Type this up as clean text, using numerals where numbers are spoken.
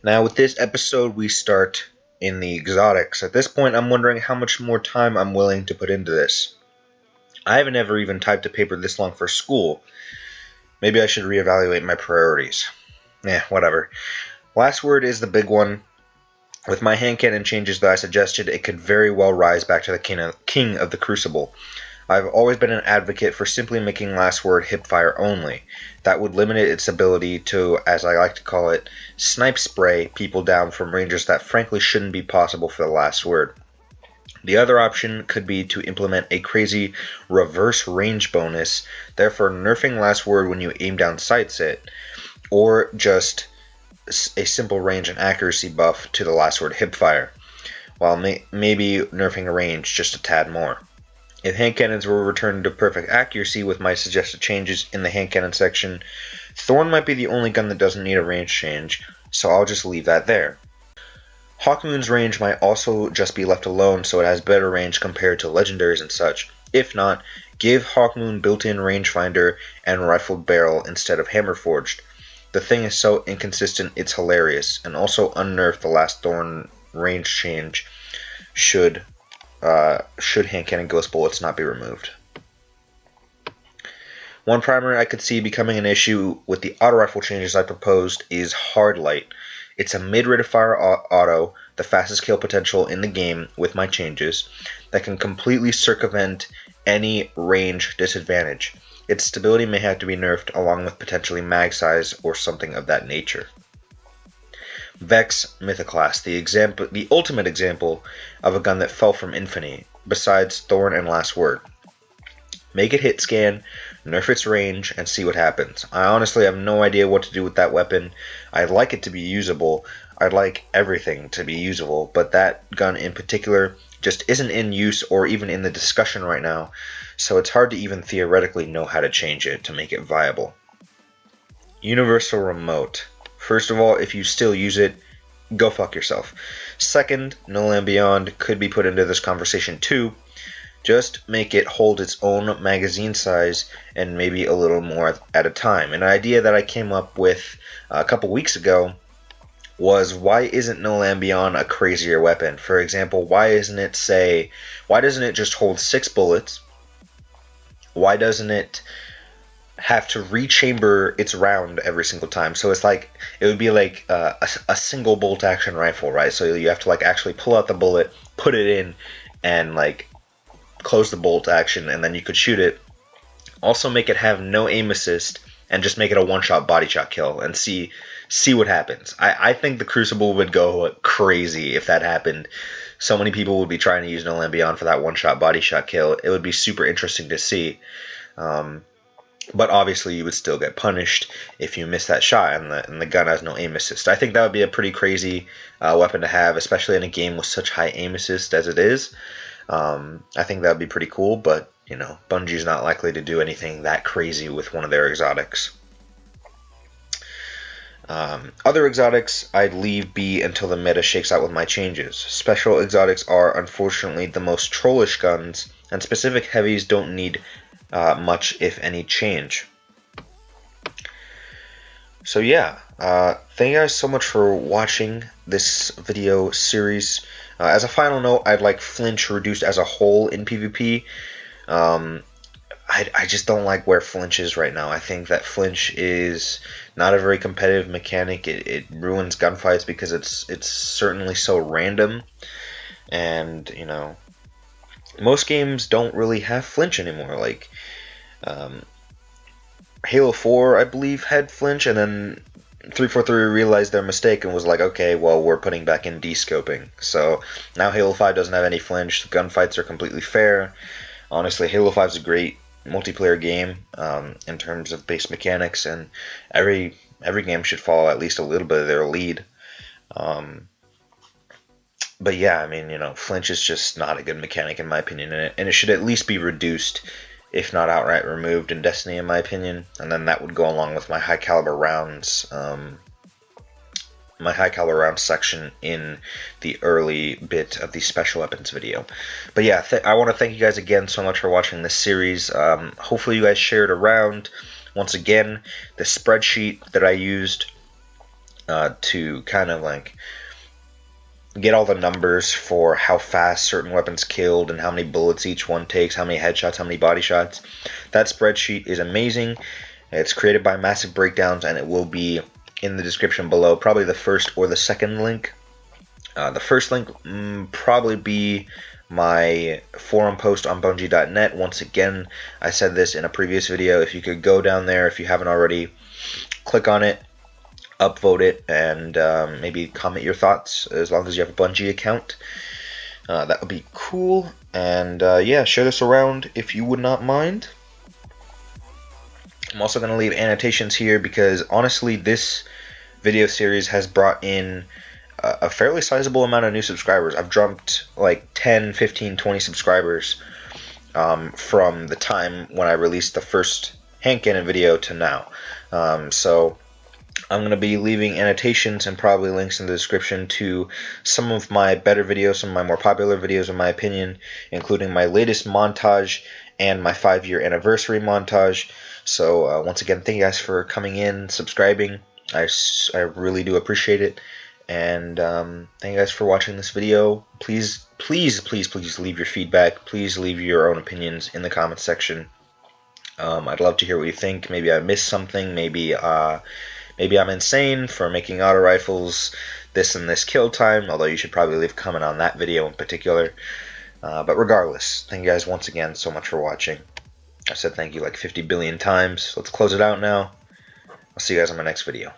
Now, with this episode, we start in the exotics. At this point, I'm wondering how much more time I'm willing to put into this. I haven't ever even typed a paper this long for school. Maybe I should reevaluate my priorities. Whatever. Last word is the big one. With my hand cannon changes that I suggested, it could very well rise back to the king of the Crucible. I've always been an advocate for simply making last word hipfire only. That would limit its ability to, as I like to call it, snipe spray people down from ranges that frankly shouldn't be possible for the last word. The other option could be to implement a crazy reverse range bonus, therefore nerfing last word when you aim down sights it, or just a simple range and accuracy buff to the last word hipfire, while maybe nerfing a range just a tad more. If hand cannons were returned to perfect accuracy with my suggested changes in the hand cannon section, Thorn might be the only gun that doesn't need a range change, so I'll just leave that there. Hawkmoon's range might also just be left alone so it has better range compared to legendaries and such. If not, give Hawkmoon built-in rangefinder and rifled barrel instead of hammer forged. The thing is so inconsistent it's hilarious, and also unnerf the last Thorn range change should hand cannon ghost bullets not be removed. One primary I could see becoming an issue with the auto rifle changes I proposed is hard light. It's a mid-rate of fire auto, the fastest kill potential in the game with my changes, that can completely circumvent any range disadvantage. Its stability may have to be nerfed along with potentially mag size or something of that nature. Vex Mythoclast, the ultimate example of a gun that fell from infamy, besides Thorn and Last Word. Make it hit scan, nerf its range, and see what happens. I honestly have no idea what to do with that weapon. I'd like it to be usable. I'd like everything to be usable, but that gun in particular just isn't in use or even in the discussion right now, so it's hard to even theoretically know how to change it to make it viable. Universal Remote. First of all, if you still use it, go fuck yourself. Second, No Land Beyond could be put into this conversation too. Just make it hold its own magazine size and maybe a little more at a time. An idea that I came up with a couple weeks ago was, why isn't No Land Beyond a crazier weapon? For example, why doesn't it just hold 6 bullets? Why doesn't it have to rechamber its round every single time? So it's like, it would be like a single bolt action rifle, right? So you have to like actually pull out the bullet, put it in, and like close the bolt action, and then you could shoot it. Also make it have no aim assist and just make it a one-shot body shot kill and see what happens. I think the Crucible would go crazy if that happened. So many people would be trying to use No Land Beyond for that one-shot body shot kill. It would be super interesting to see. But obviously you would still get punished if you miss that shot and the gun has no aim assist. I think that would be a pretty crazy weapon to have, especially in a game with such high aim assist as it is. I think that would be pretty cool, but you know, Bungie's not likely to do anything that crazy with one of their exotics. Other exotics I'd leave be until the meta shakes out with my changes. Special exotics are unfortunately the most trollish guns, and specific heavies don't need much, if any, change. So yeah, thank you guys so much for watching this video series. As a final note, I'd like Flinch reduced as a whole in PvP. I just don't like where Flinch is right now. I think that Flinch is not a very competitive mechanic. It ruins gunfights because it's certainly so random. And, you know, most games don't really have Flinch anymore. Like, Halo 4, I believe, had Flinch, and then 343 realized their mistake and was like, okay, well, we're putting back in descoping. So now Halo 5 doesn't have any Flinch. The gunfights are completely fair. Honestly, Halo 5 is a great multiplayer game in terms of base mechanics, and every game should follow at least a little bit of their lead. But yeah, I mean, you know, Flinch is just not a good mechanic in my opinion, and it should at least be reduced, if not outright removed, in Destiny, in my opinion. And then that would go along with my high caliber rounds, section in the early bit of the special weapons video. But yeah, I want to thank you guys again so much for watching this series. Hopefully you guys share it around. Once again, the spreadsheet that I used to kind of like get all the numbers for how fast certain weapons killed and how many bullets each one takes, how many headshots, how many body shots. That spreadsheet is amazing. It's created by Massive Breakdowns, and it will be in the description below, probably the first or the second link. The first link probably be my forum post on Bungie.net. Once again, I said this in a previous video. If you could go down there, if you haven't already, click on it, upvote it, and maybe comment your thoughts as long as you have a Bungie account. That would be cool. And yeah, share this around if you would not mind. I'm also going to leave annotations here because honestly, this video series has brought in a fairly sizable amount of new subscribers. I've jumped like 10, 15, 20 subscribers from the time when I released the first hand cannon video to now. So I'm going to be leaving annotations and probably links in the description to some of my better videos, some of my more popular videos in my opinion, including my latest montage and my 5-year anniversary montage. So once again, thank you guys for coming in, subscribing. I really do appreciate it. And thank you guys for watching this video. Please, please, please, please leave your feedback. Please leave your own opinions in the comments section. I'd love to hear what you think. Maybe I missed something. Maybe I'm insane for making auto rifles this and this kill time, although you should probably leave a comment on that video in particular. But regardless, thank you guys once again so much for watching. I've said thank you like 50 billion times. Let's close it out now. I'll see you guys on my next video.